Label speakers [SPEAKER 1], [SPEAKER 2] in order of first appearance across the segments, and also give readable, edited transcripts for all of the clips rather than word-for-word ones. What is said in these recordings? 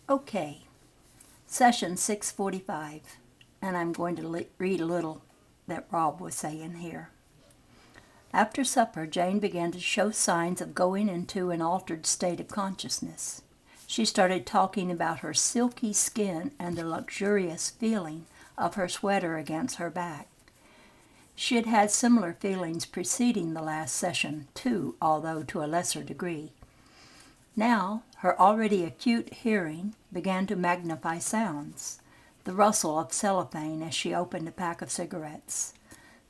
[SPEAKER 1] Okay, session 645, and I'm going to read a little that Rob was saying here. After supper, Jane began to show signs of going into an altered state of consciousness. She started talking about her silky skin and the luxurious feeling of her sweater against her back. She had had similar feelings preceding the last session, too, although to a lesser degree. Now, her already acute hearing began to magnify sounds, the rustle of cellophane as she opened a pack of cigarettes,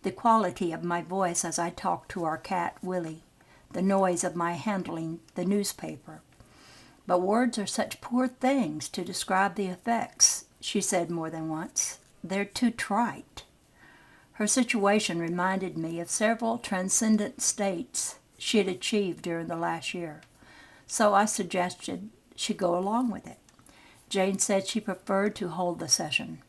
[SPEAKER 1] the quality of my voice as I talked to our cat, Willie, the noise of my handling the newspaper. But words are such poor things to describe the effects, she said more than once. They're too trite. Her situation reminded me of several transcendent states she had achieved during the last year. So I suggested she go along with it. Jane said she preferred to hold the session.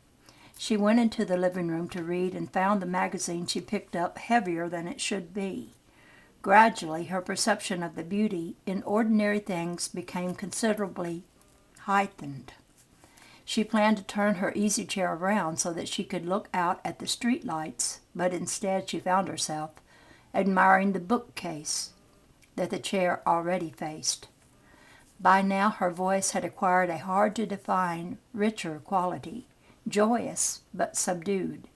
[SPEAKER 1] She went into the living room to read and found the magazine she picked up heavier than it should be. Gradually, her perception of the beauty in ordinary things became considerably heightened. She planned to turn her easy chair around so that she could look out at the street lights, but instead she found herself admiring the bookcase that the chair already faced. By now her voice had acquired a hard-to-define, richer quality, joyous but subdued.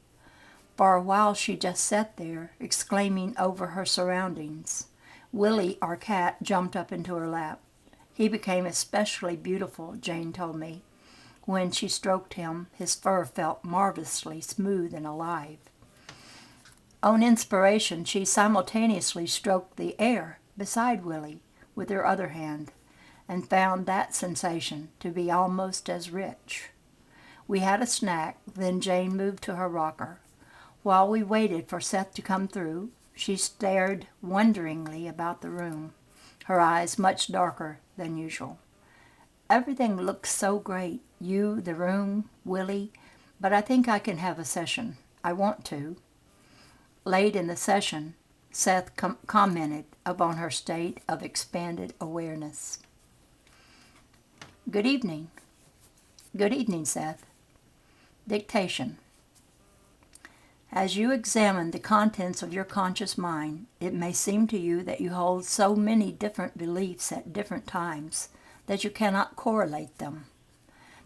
[SPEAKER 1] For a while she just sat there, exclaiming over her surroundings. Willie, our cat, jumped up into her lap. He became especially beautiful, Jane told me. When she stroked him, his fur felt marvelously smooth and alive. On inspiration, she simultaneously stroked the air beside Willie with her other hand, and found that sensation to be almost as rich. We had a snack, then Jane moved to her rocker. While we waited for Seth to come through, she stared wonderingly about the room, her eyes much darker than usual. Everything looks so great, you, the room, Willie, but I think I can have a session. I want to. Late in the session, Seth commented upon her state of expanded awareness. Good evening. Good evening, Seth. Dictation. As you examine the contents of your conscious mind, it may seem to you that you hold so many different beliefs at different times that you cannot correlate them.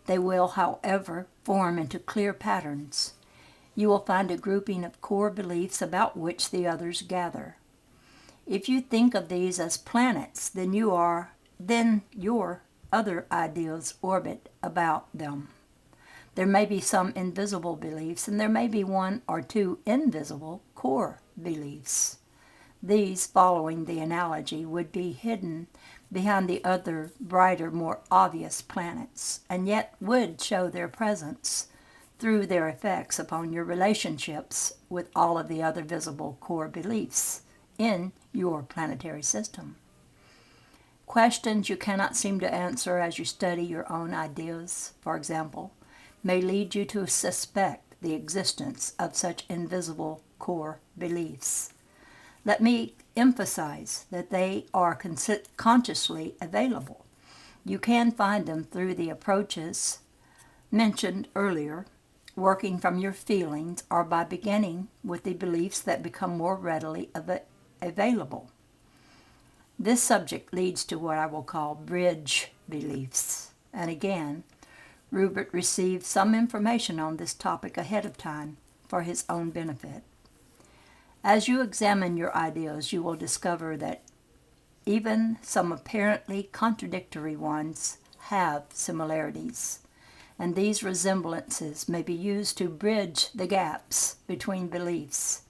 [SPEAKER 1] They will, however, form into clear patterns. You will find a grouping of core beliefs about which the others gather. If you think of these as planets, then your other ideas orbit about them. There may be some invisible beliefs, and there may be one or two invisible core beliefs. These, following the analogy, would be hidden behind the other, brighter, more obvious planets, and yet would show their presence through their effects upon your relationships with all of the other visible core beliefs in your planetary system. Questions you cannot seem to answer as you study your own ideas, for example, may lead you to suspect the existence of such invisible core beliefs. Let me emphasize that they are consciously available. You can find them through the approaches mentioned earlier, working from your feelings, or by beginning with the beliefs that become more readily available. This subject leads to what I will call bridge beliefs. And again, Rupert received some information on this topic ahead of time for his own benefit. As you examine your ideas, you will discover that even some apparently contradictory ones have similarities, and these resemblances may be used to bridge the gaps between beliefs,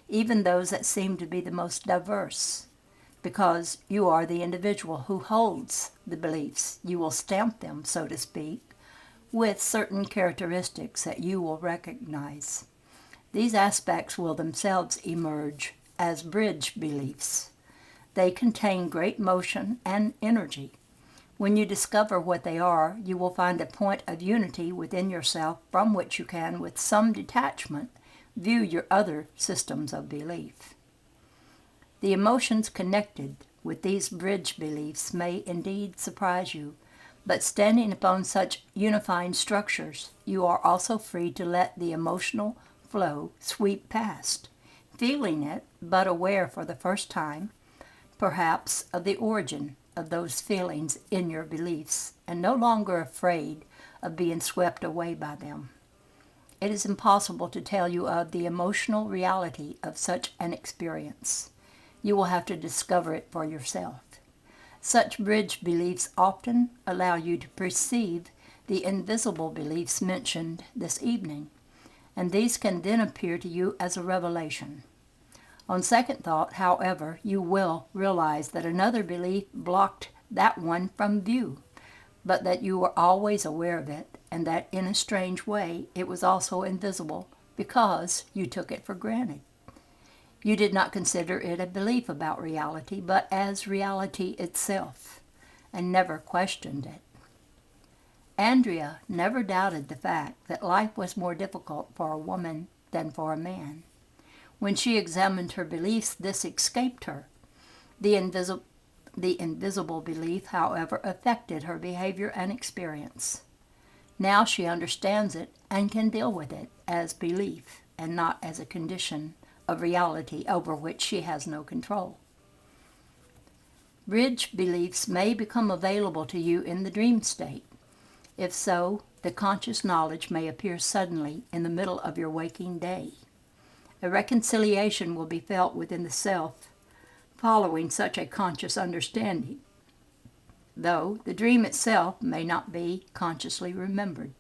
[SPEAKER 1] even those that seem to be the most diverse. Because you are the individual who holds the beliefs, you will stamp them, so to speak, with certain characteristics that you will recognize. These aspects will themselves emerge as bridge beliefs. They contain great motion and energy. When you discover what they are, you will find a point of unity within yourself from which you can, with some detachment, view your other systems of belief. The emotions connected with these bridge beliefs may indeed surprise you, But standing upon such unifying structures, you are also free to let the emotional flow sweep past, feeling it, but aware for the first time, perhaps, of the origin of those feelings in your beliefs, and no longer afraid of being swept away by them. It is impossible to tell you of the emotional reality of such an experience. You will have to discover it for yourself. Such bridge beliefs often allow you to perceive the invisible beliefs mentioned this evening, and these can then appear to you as a revelation. On second thought, however, you will realize that another belief blocked that one from view, but that you were always aware of it, and that in a strange way it was also invisible because you took it for granted. You did not consider it a belief about reality, but as reality itself, and never questioned it. Andrea never doubted the fact that life was more difficult for a woman than for a man. When she examined her beliefs, this escaped her. The invisible belief, however, affected her behavior and experience. Now she understands it and can deal with it as belief and not as a condition of reality over which she has no control. Bridge beliefs may become available to you in the dream state. If so, the conscious knowledge may appear suddenly in the middle of your waking day. A reconciliation will be felt within the self following such a conscious understanding, though the dream itself may not be consciously remembered.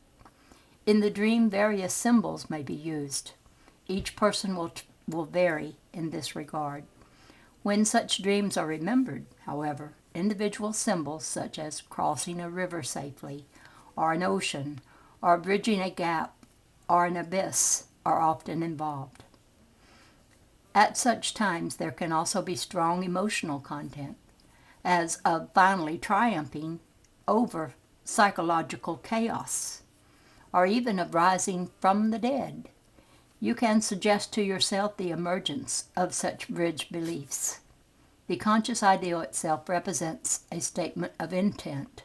[SPEAKER 1] In the dream, various symbols may be used. Each person will vary in this regard. When such dreams are remembered, however, individual symbols such as crossing a river safely, or an ocean, or bridging a gap, or an abyss are often involved. At such times there can also be strong emotional content, as of finally triumphing over psychological chaos, or even of rising from the dead. You can suggest to yourself the emergence of such bridge beliefs. The conscious ideal itself represents a statement of intent.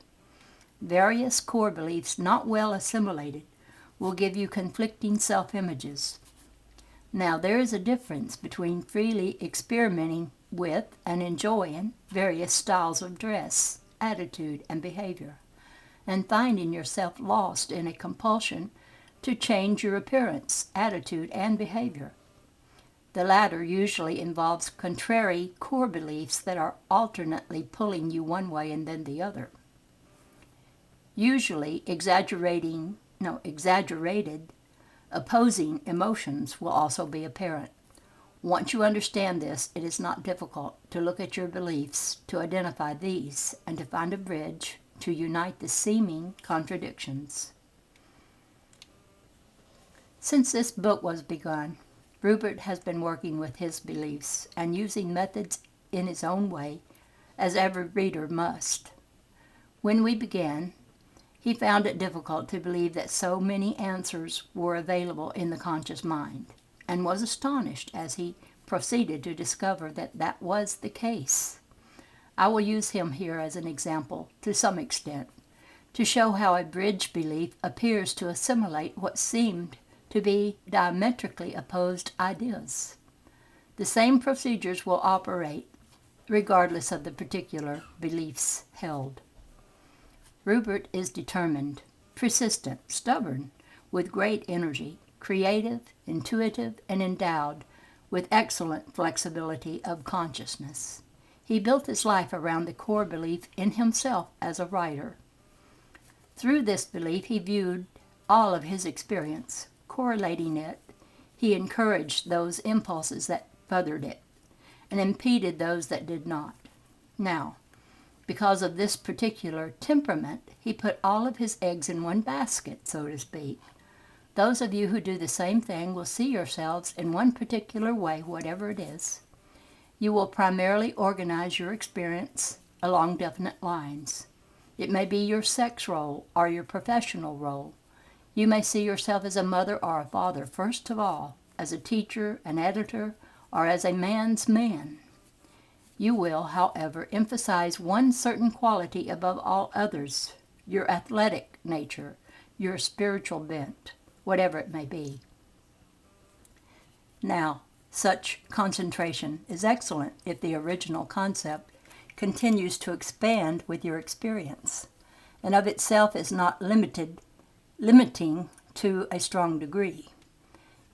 [SPEAKER 1] Various core beliefs not well assimilated will give you conflicting self-images. Now, there is a difference between freely experimenting with and enjoying various styles of dress, attitude, and behavior, and finding yourself lost in a compulsion to change your appearance, attitude, and behavior. The latter usually involves contrary core beliefs that are alternately pulling you one way and then the other. Usually exaggerated opposing emotions will also be apparent. Once you understand this, it is not difficult to look at your beliefs, to identify these, and to find a bridge to unite the seeming contradictions. Since this book was begun, Rupert has been working with his beliefs and using methods in his own way, as every reader must. When we began, he found it difficult to believe that so many answers were available in the conscious mind, and was astonished as he proceeded to discover that that was the case. I will use him here as an example, to some extent, to show how a bridge belief appears to assimilate what seemed to be diametrically opposed ideas. The same procedures will operate regardless of the particular beliefs held. Rupert is determined, persistent, stubborn, with great energy, creative, intuitive, and endowed with excellent flexibility of consciousness. He built his life around the core belief in himself as a writer. Through this belief, he viewed all of his experience. Correlating it, he encouraged those impulses that furthered it, and impeded those that did not. Now, because of this particular temperament, he put all of his eggs in one basket, so to speak. Those of you who do the same thing will see yourselves in one particular way, whatever it is. You will primarily organize your experience along definite lines. It may be your sex role or your professional role. You may see yourself as a mother or a father, first of all, as a teacher, an editor, or as a man's man. You will, however, emphasize one certain quality above all others your athletic nature, your spiritual bent, whatever it may be. Now, such concentration is excellent if the original concept continues to expand with your experience, and of itself is not limiting to a strong degree.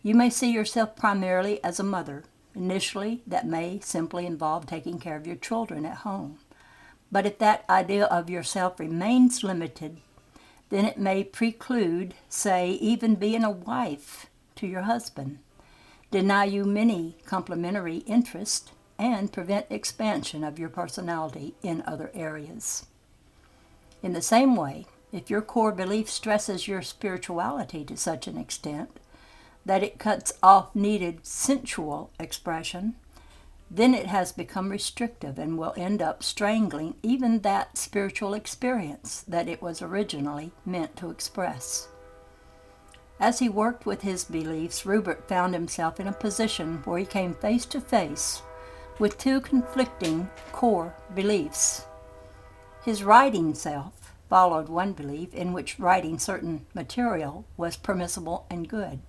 [SPEAKER 1] You may see yourself primarily as a mother. Initially, that may simply involve taking care of your children at home. But if that idea of yourself remains limited, then it may preclude, say, even being a wife to your husband, deny you many complementary interests, and prevent expansion of your personality in other areas. In the same way, if your core belief stresses your spirituality to such an extent that it cuts off needed sensual expression, then it has become restrictive and will end up strangling even that spiritual experience that it was originally meant to express. As he worked with his beliefs, Rupert found himself in a position where he came face to face with two conflicting core beliefs. His writing self followed one belief in which writing certain material was permissible and good.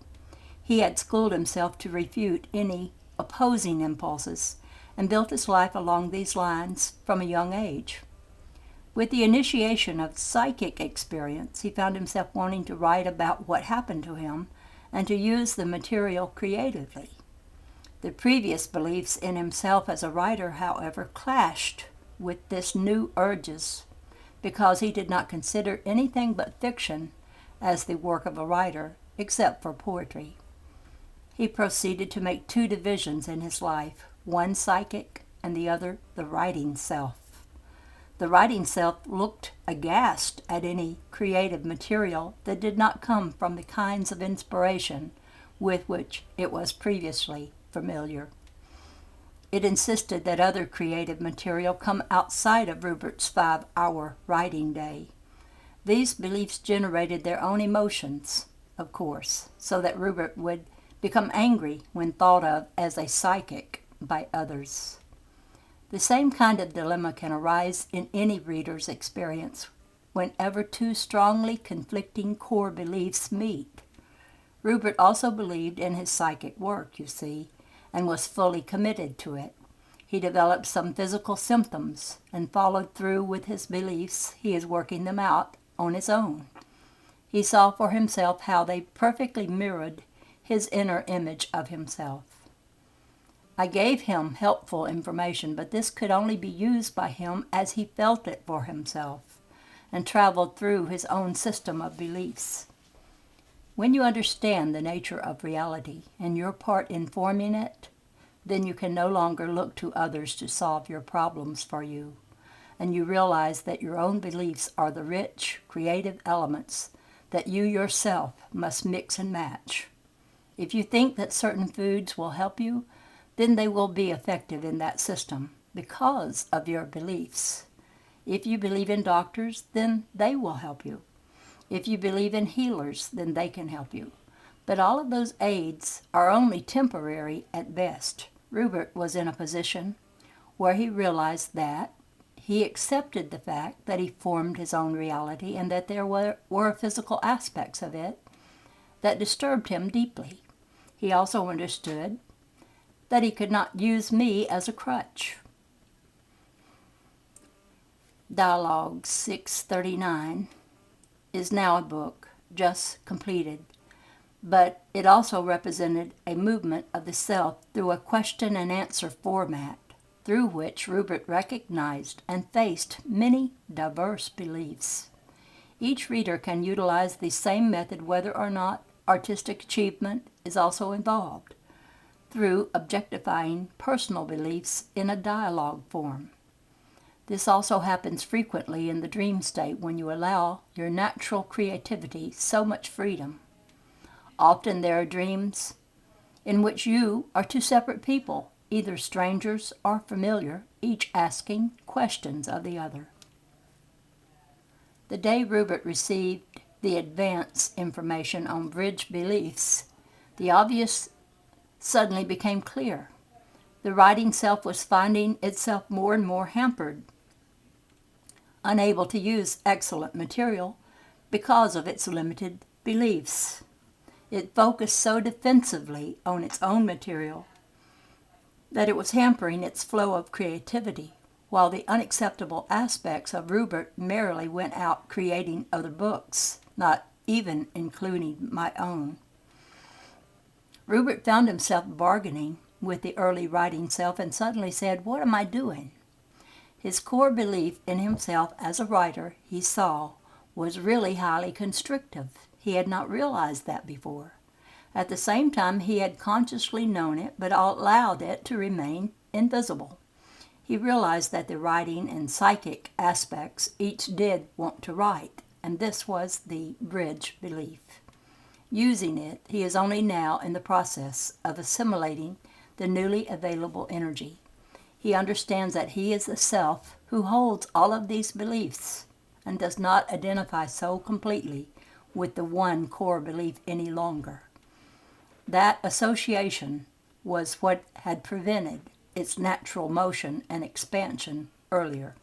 [SPEAKER 1] He had schooled himself to refute any opposing impulses and built his life along these lines from a young age. With the initiation of psychic experience, he found himself wanting to write about what happened to him and to use the material creatively. The previous beliefs in himself as a writer, however, clashed with this new urges because he did not consider anything but fiction as the work of a writer, except for poetry. He proceeded to make two divisions in his life, one psychic and the other the writing self. The writing self looked aghast at any creative material that did not come from the kinds of inspiration with which it was previously familiar. It insisted that other creative material come outside of Rupert's 5-hour writing day. These beliefs generated their own emotions, of course, so that Rupert would become angry when thought of as a psychic by others. The same kind of dilemma can arise in any reader's experience whenever two strongly conflicting core beliefs meet. Rupert also believed in his psychic work, you see, and was fully committed to it. He developed some physical symptoms and followed through with his beliefs. He is working them out on his own. He saw for himself how they perfectly mirrored his inner image of himself. I gave him helpful information, but this could only be used by him as he felt it for himself and traveled through his own system of beliefs. When you understand the nature of reality and your part in forming it, then you can no longer look to others to solve your problems for you, and you realize that your own beliefs are the rich, creative elements that you yourself must mix and match. If you think that certain foods will help you, then they will be effective in that system because of your beliefs. If you believe in doctors, then they will help you. If you believe in healers, then they can help you. But all of those aids are only temporary at best. Rupert was in a position where he realized that he accepted the fact that he formed his own reality and that there were physical aspects of it that disturbed him deeply. He also understood that he could not use me as a crutch. Dialogue 639 is now a book, just completed, but it also represented a movement of the self through a question and answer format, through which Rupert recognized and faced many diverse beliefs. Each reader can utilize the same method whether or not artistic achievement is also involved, through objectifying personal beliefs in a dialogue form. This also happens frequently in the dream state when you allow your natural creativity so much freedom. Often there are dreams in which you are two separate people, either strangers or familiar, each asking questions of the other. The day Rupert received the advance information on bridge beliefs, the obvious suddenly became clear. The writing self was finding itself more and more hampered unable to use excellent material because of its limited beliefs. It focused so defensively on its own material that it was hampering its flow of creativity, while the unacceptable aspects of Rupert merrily went out creating other books, not even including my own. Rupert found himself bargaining with the early writing self and suddenly said, "What am I doing?" His core belief in himself as a writer, he saw, was really highly constrictive. He had not realized that before. At the same time, he had consciously known it, but allowed it to remain invisible. He realized that the writing and psychic aspects each did want to write, and this was the bridge belief. Using it, he is only now in the process of assimilating the newly available energy. He understands that he is the self who holds all of these beliefs and does not identify so completely with the one core belief any longer. That association was what had prevented its natural motion and expansion earlier.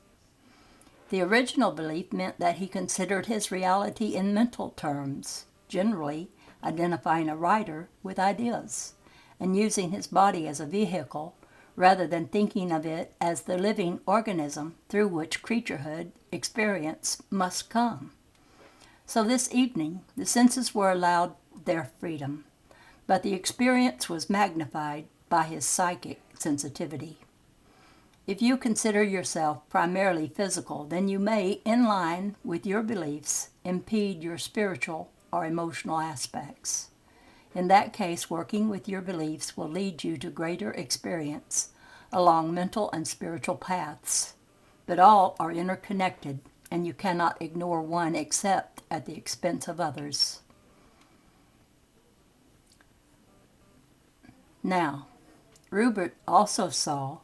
[SPEAKER 1] The original belief meant that he considered his reality in mental terms, generally identifying a writer with ideas, and using his body as a vehicle rather than thinking of it as the living organism through which creaturehood experience must come. So this evening, the senses were allowed their freedom, but the experience was magnified by his psychic sensitivity. If you consider yourself primarily physical, then you may, in line with your beliefs, impede your spiritual or emotional aspects. In that case, working with your beliefs will lead you to greater experience along mental and spiritual paths. But all are interconnected, and you cannot ignore one except at the expense of others. Now, Rupert also saw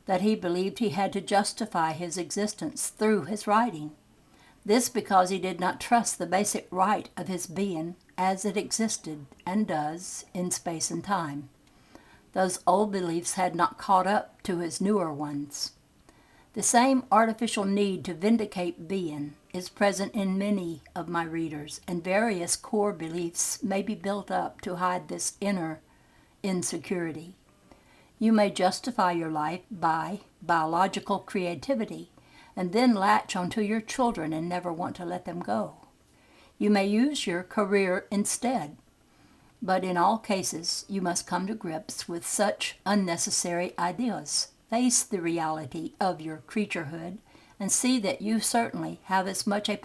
[SPEAKER 1] that he believed he had to justify his existence through his writing. This because he did not trust the basic right of his being as it existed and does in space and time. Those old beliefs had not caught up to his newer ones. The same artificial need to vindicate being is present in many of my readers, and various core beliefs may be built up to hide this inner insecurity. You may justify your life by biological creativity and then latch onto your children and never want to let them go. You may use your career instead, but in all cases you must come to grips with such unnecessary ideas. Face the reality of your creaturehood and see that you certainly have as much of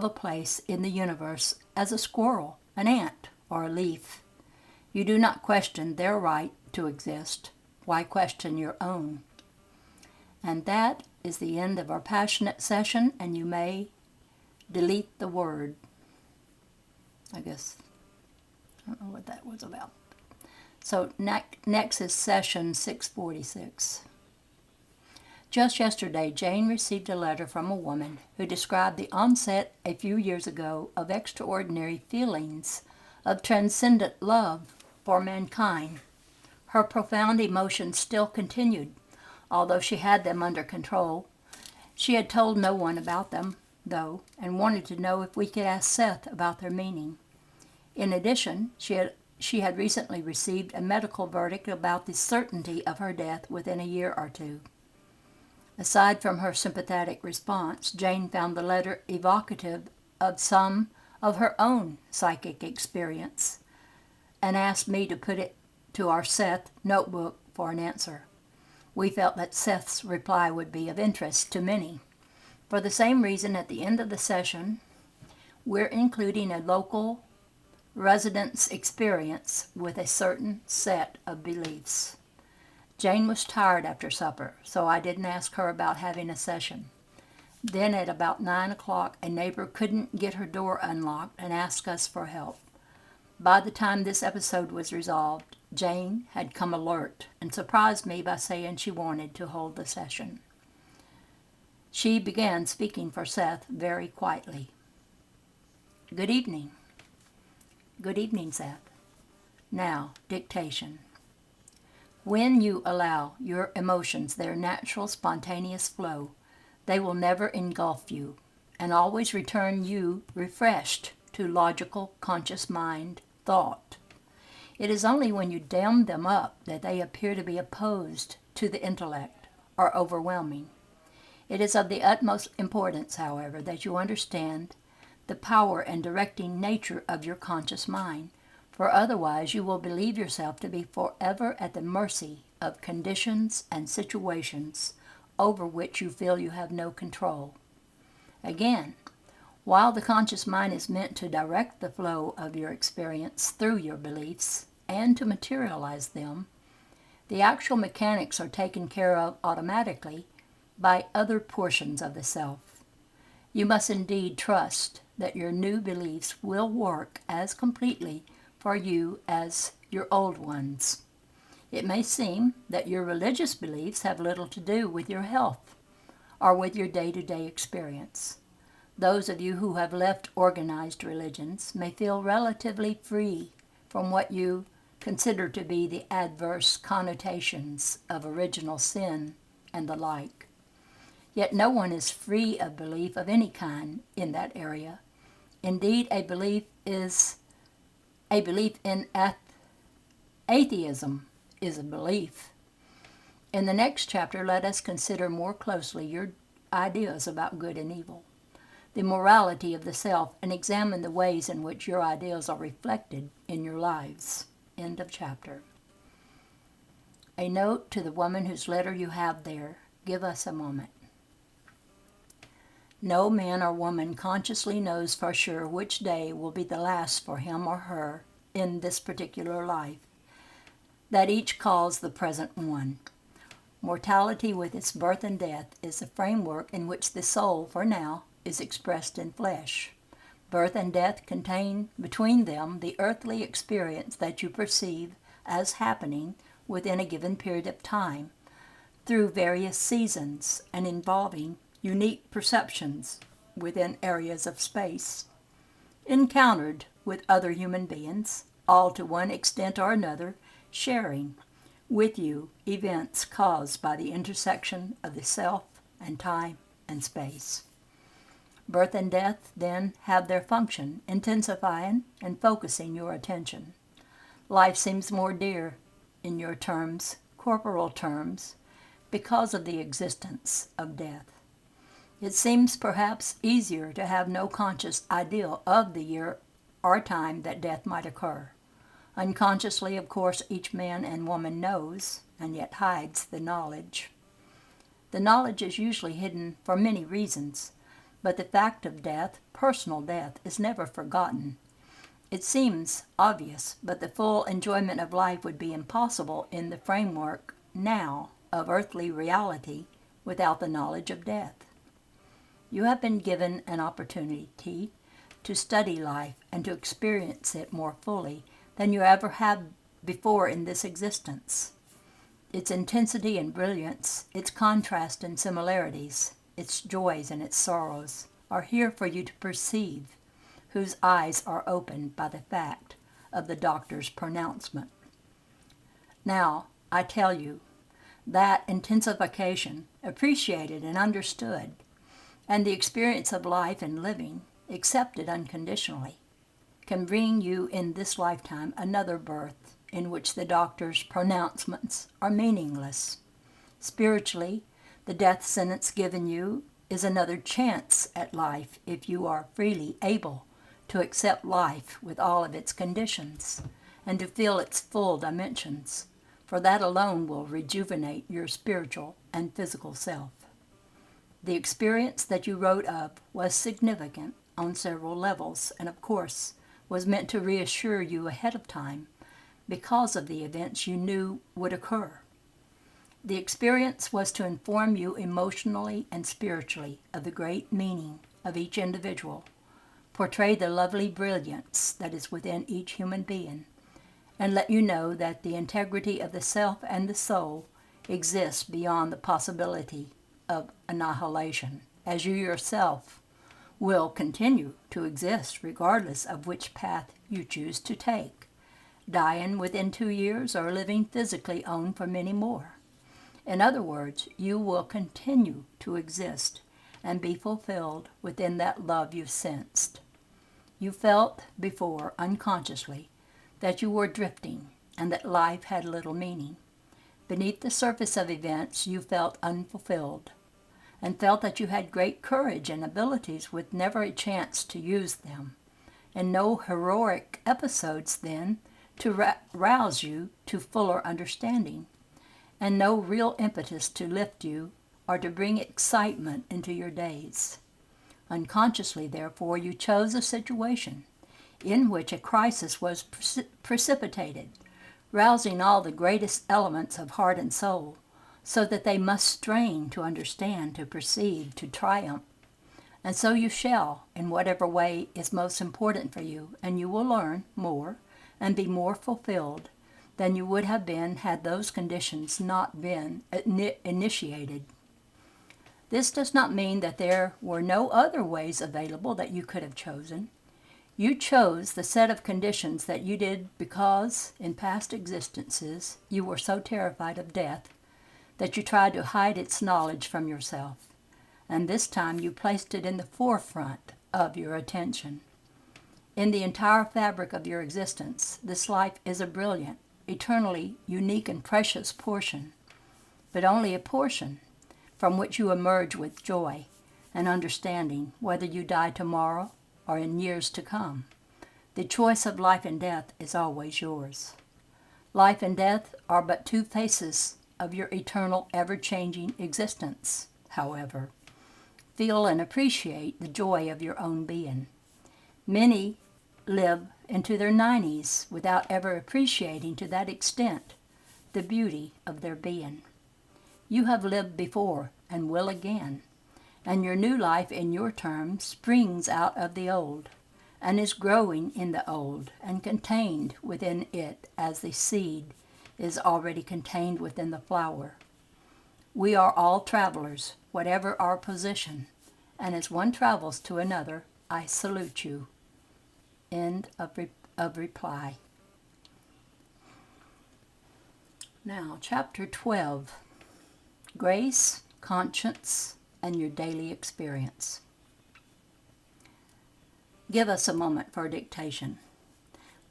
[SPEAKER 1] a place in the universe as a squirrel, an ant, or a leaf. You do not question their right to exist. Why question your own? And that is the end of our passionate session, and you may delete the word. I guess, I don't know what that was about. So next is session 646. Just yesterday, Jane received a letter from a woman who described the onset a few years ago of extraordinary feelings of transcendent love for mankind. Her profound emotions still continued, although she had them under control. She had told no one about them, though, and wanted to know if we could ask Seth about their meaning. In addition, she had recently received a medical verdict about the certainty of her death within a year or two. Aside from her sympathetic response, Jane found the letter evocative of some of her own psychic experience and asked me to put it to our Seth notebook for an answer. We felt that Seth's reply would be of interest to many. For the same reason, at the end of the session, we're including a local resident's experience with a certain set of beliefs. Jane was tired after supper, so I didn't ask her about having a session. Then at about 9 o'clock, a neighbor couldn't get her door unlocked and asked us for help. By the time this episode was resolved, Jane had come alert and surprised me by saying she wanted to hold the session. She began speaking for Seth very quietly. "Good evening." "Good evening, Seth." Now, dictation. When you allow your emotions their natural spontaneous flow, they will never engulf you and always return you refreshed to logical, conscious mind thought. It is only when you dam them up that they appear to be opposed to the intellect or overwhelming. It is of the utmost importance, however, that you understand the power and directing nature of your conscious mind, for otherwise you will believe yourself to be forever at the mercy of conditions and situations over which you feel you have no control. Again, while the conscious mind is meant to direct the flow of your experience through your beliefs and to materialize them, the actual mechanics are taken care of automatically by other portions of the self. You must indeed trust that your new beliefs will work as completely for you as your old ones. It may seem that your religious beliefs have little to do with your health or with your day-to-day experience. Those of you who have left organized religions may feel relatively free from what you consider to be the adverse connotations of original sin and the like. Yet no one is free of belief of any kind in that area. Indeed, a belief in atheism is a belief. In the next chapter, let us consider more closely your ideas about good and evil, the morality of the self, and examine the ways in which your ideals are reflected in your lives. End of chapter. A note to the woman whose letter you have there. Give us a moment. No man or woman consciously knows for sure which day will be the last for him or her in this particular life that each calls the present one. Mortality with its birth and death is the framework in which the soul, for now, is expressed in flesh. Birth and death contain between them the earthly experience that you perceive as happening within a given period of time, through various seasons, and involving unique perceptions within areas of space. Encountered with other human beings, all to one extent or another, sharing with you events caused by the intersection of the self and time and space. Birth and death then have their function, intensifying and focusing your attention. Life seems more dear in your terms, corporal terms, because of the existence of death. It seems perhaps easier to have no conscious ideal of the year or time that death might occur. Unconsciously, of course, each man and woman knows, and yet hides the knowledge. The knowledge is usually hidden for many reasons, but the fact of death, personal death, is never forgotten. It seems obvious, but the full enjoyment of life would be impossible in the framework now of earthly reality without the knowledge of death. You have been given an opportunity to study life and to experience it more fully than you ever have before in this existence. Its intensity and brilliance, its contrast and similarities, its joys and its sorrows are here for you to perceive, whose eyes are opened by the fact of the doctor's pronouncement. Now, I tell you, that intensification, appreciated and understood, and the experience of life and living, accepted unconditionally, can bring you in this lifetime another birth in which the doctor's pronouncements are meaningless. Spiritually, the death sentence given you is another chance at life if you are freely able to accept life with all of its conditions and to feel its full dimensions, for that alone will rejuvenate your spiritual and physical self. The experience that you wrote of was significant on several levels and, of course, was meant to reassure you ahead of time because of the events you knew would occur. The experience was to inform you emotionally and spiritually of the great meaning of each individual, portray the lovely brilliance that is within each human being, and let you know that the integrity of the self and the soul exists beyond the possibility of annihilation, as you yourself will continue to exist regardless of which path you choose to take. dying within 2 years, or living physically on for many more. In other words, you will continue to exist and be fulfilled within that love you sensed. You felt before, unconsciously, that you were drifting and that life had little meaning. Beneath the surface of events, you felt unfulfilled and felt that you had great courage and abilities with never a chance to use them, and no heroic episodes then to rouse you to fuller understanding, and no real impetus to lift you or to bring excitement into your days. Unconsciously, therefore, you chose a situation in which a crisis was precipitated, rousing all the greatest elements of heart and soul, so that they must strain to understand, to perceive, to triumph. And so you shall, in whatever way is most important for you, and you will learn more and be more fulfilled than you would have been had those conditions not been initiated. This does not mean that there were no other ways available that you could have chosen. You chose the set of conditions that you did because, in past existences, you were so terrified of death that you tried to hide its knowledge from yourself, and this time you placed it in the forefront of your attention. In the entire fabric of your existence, this life is a brilliant, eternally unique and precious portion, but only a portion from which you emerge with joy and understanding, whether you die tomorrow or in years to come. The choice of life and death is always yours. Life and death are but two faces of your eternal, ever-changing existence, however. Feel and appreciate the joy of your own being. Many live into their 90s without ever appreciating to that extent the beauty of their being. You have lived before and will again, and your new life in your terms springs out of the old and is growing in the old and contained within it as the seed is already contained within the flower. We are all travelers, whatever our position, and as one travels to another, I salute you. End of reply. Now, Chapter 12, Grace, Conscience, and Your Daily Experience. Give us a moment for dictation.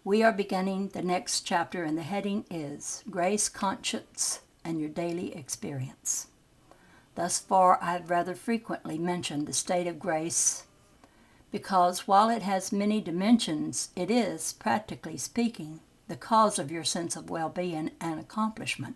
[SPEAKER 1] We are beginning the next chapter, and the heading is Grace, Conscience, and Your Daily Experience. Thus far, I have rather frequently mentioned the state of grace because while it has many dimensions, it is, practically speaking, the cause of your sense of well-being and accomplishment.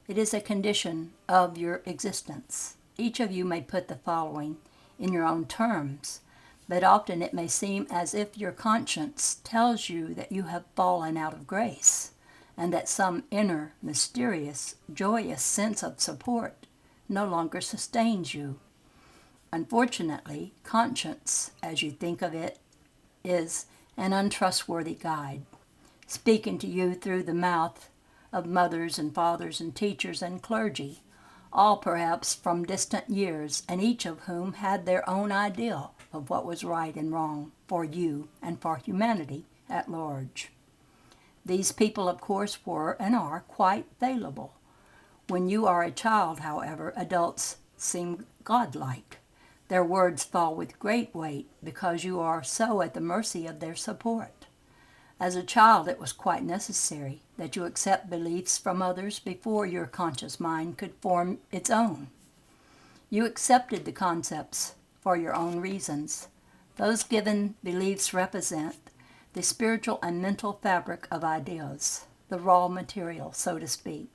[SPEAKER 1] It is a condition of your existence. Each of you may put the following in your own terms, but often it may seem as if your conscience tells you that you have fallen out of grace, and that some inner, mysterious, joyous sense of support no longer sustains you. Unfortunately, conscience, as you think of it, is an untrustworthy guide, speaking to you through the mouth of mothers and fathers and teachers and clergy, all perhaps from distant years, and each of whom had their own ideal of what was right and wrong for you and for humanity at large. These people, of course, were and are quite fallible. When you are a child, however, adults seem godlike. Their words fall with great weight because you are so at the mercy of their support. As a child, it was quite necessary that you accept beliefs from others before your conscious mind could form its own. You accepted the concepts for your own reasons. Those given beliefs represent the spiritual and mental fabric of ideas, the raw material, so to speak,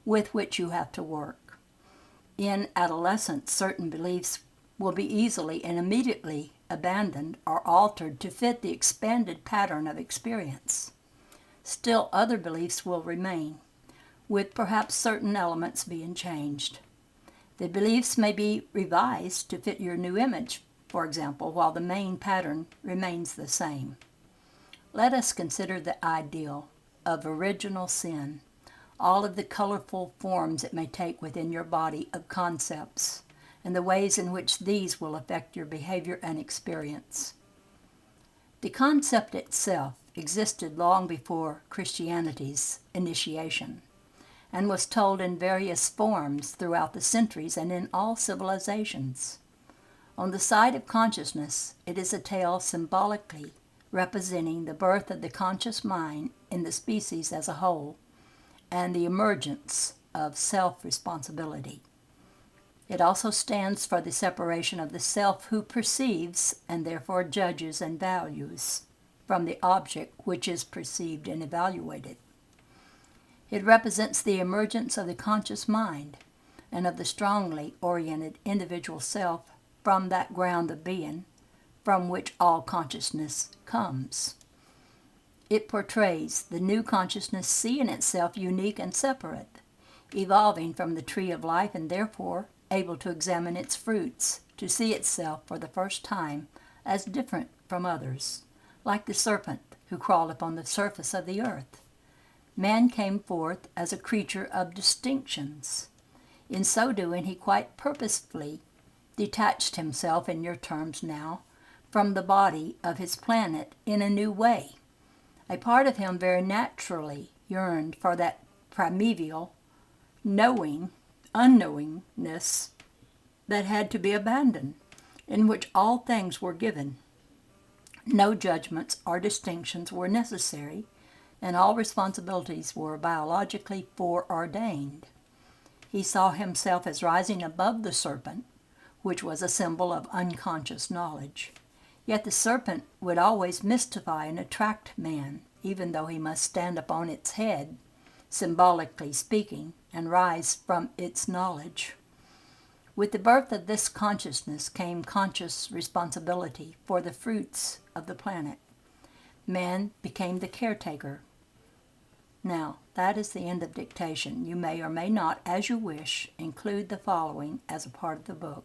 [SPEAKER 1] with which you have to work. In adolescence, certain beliefs will be easily and immediately abandoned or altered to fit the expanded pattern of experience. Still, other beliefs will remain, with perhaps certain elements being changed. The beliefs may be revised to fit your new image, for example, while the main pattern remains the same. Let us consider the ideal of original sin, all of the colorful forms it may take within your body of concepts, and the ways in which these will affect your behavior and experience. The concept itself existed long before Christianity's initiation, and was told in various forms throughout the centuries and in all civilizations. On the side of consciousness, it is a tale symbolically representing the birth of the conscious mind in the species as a whole and the emergence of self-responsibility. It also stands for the separation of the self who perceives and therefore judges and values from the object which is perceived and evaluated. It represents the emergence of the conscious mind and of the strongly oriented individual self from that ground of being from which all consciousness comes. It portrays the new consciousness seeing itself unique and separate, evolving from the tree of life and therefore able to examine its fruits, to see itself for the first time as different from others, like the serpent who crawled upon the surface of the earth. Man came forth as a creature of distinctions. In so doing, he quite purposefully detached himself, in your terms now, from the body of his planet in a new way. A part of him very naturally yearned for that primeval unknowingness that had to be abandoned, in which all things were given. No judgments or distinctions were necessary, and all responsibilities were biologically foreordained. He saw himself as rising above the serpent, which was a symbol of unconscious knowledge. Yet the serpent would always mystify and attract man, even though he must stand upon its head, symbolically speaking, and rise from its knowledge. With the birth of this consciousness came conscious responsibility for the fruits of the planet. Man became the caretaker. Now, that is the end of dictation. You may or may not, as you wish, include the following as a part of the book.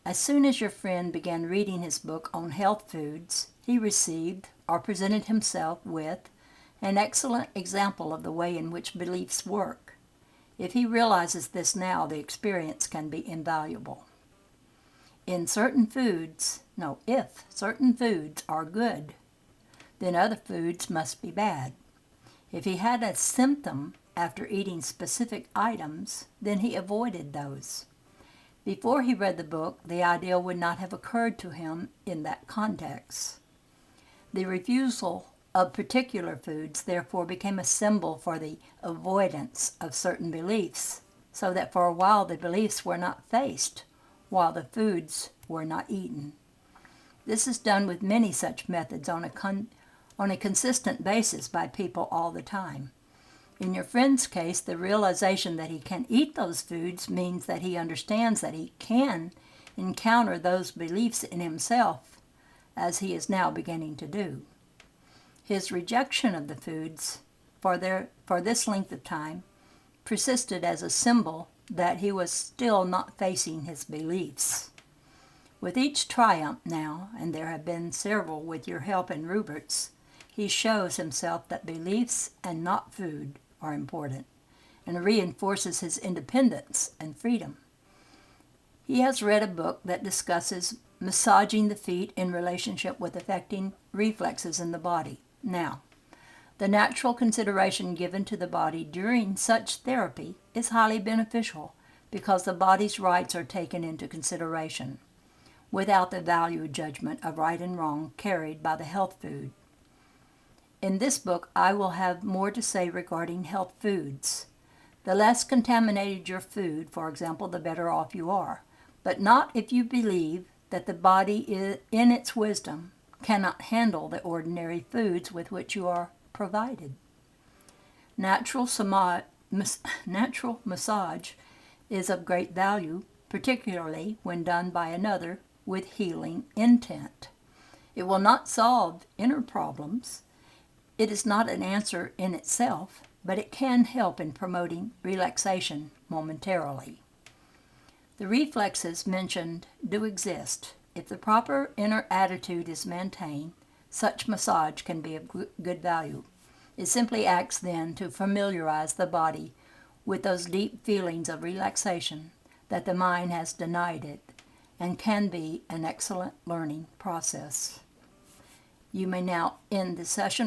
[SPEAKER 1] As soon as your friend began reading his book on health foods, he received, or presented himself with, an excellent example of the way in which beliefs work. If he realizes this now, the experience can be invaluable. If certain foods are good, then other foods must be bad. If he had a symptom after eating specific items, then he avoided those. Before he read the book, the idea would not have occurred to him in that context. The refusal of particular foods therefore became a symbol for the avoidance of certain beliefs, so that for a while the beliefs were not faced, while the foods were not eaten. This is done with many such methods on a consistent basis by people all the time. In your friend's case, the realization that he can eat those foods means that he understands that he can encounter those beliefs in himself, as he is now beginning to do. His rejection of the foods for this length of time persisted as a symbol that he was still not facing his beliefs. With each triumph now, and there have been several with your help in Rupert's, he shows himself that beliefs and not food are important, and reinforces his independence and freedom. He has read a book that discusses massaging the feet in relationship with affecting reflexes in the body. Now, the natural consideration given to the body during such therapy is highly beneficial because the body's rights are taken into consideration, without the value judgment of right and wrong carried by the health food. In this book, I will have more to say regarding health foods. The less contaminated your food, for example, the better off you are, but not if you believe that the body, in its wisdom, cannot handle the ordinary foods with which you are provided. Natural massage is of great value, particularly when done by another with healing intent. It will not solve inner problems. It is not an answer in itself, but it can help in promoting relaxation momentarily. The reflexes mentioned do exist. If the proper inner attitude is maintained, such massage can be of good value. It simply acts then to familiarize the body with those deep feelings of relaxation that the mind has denied it, and can be an excellent learning process. You may now end the session.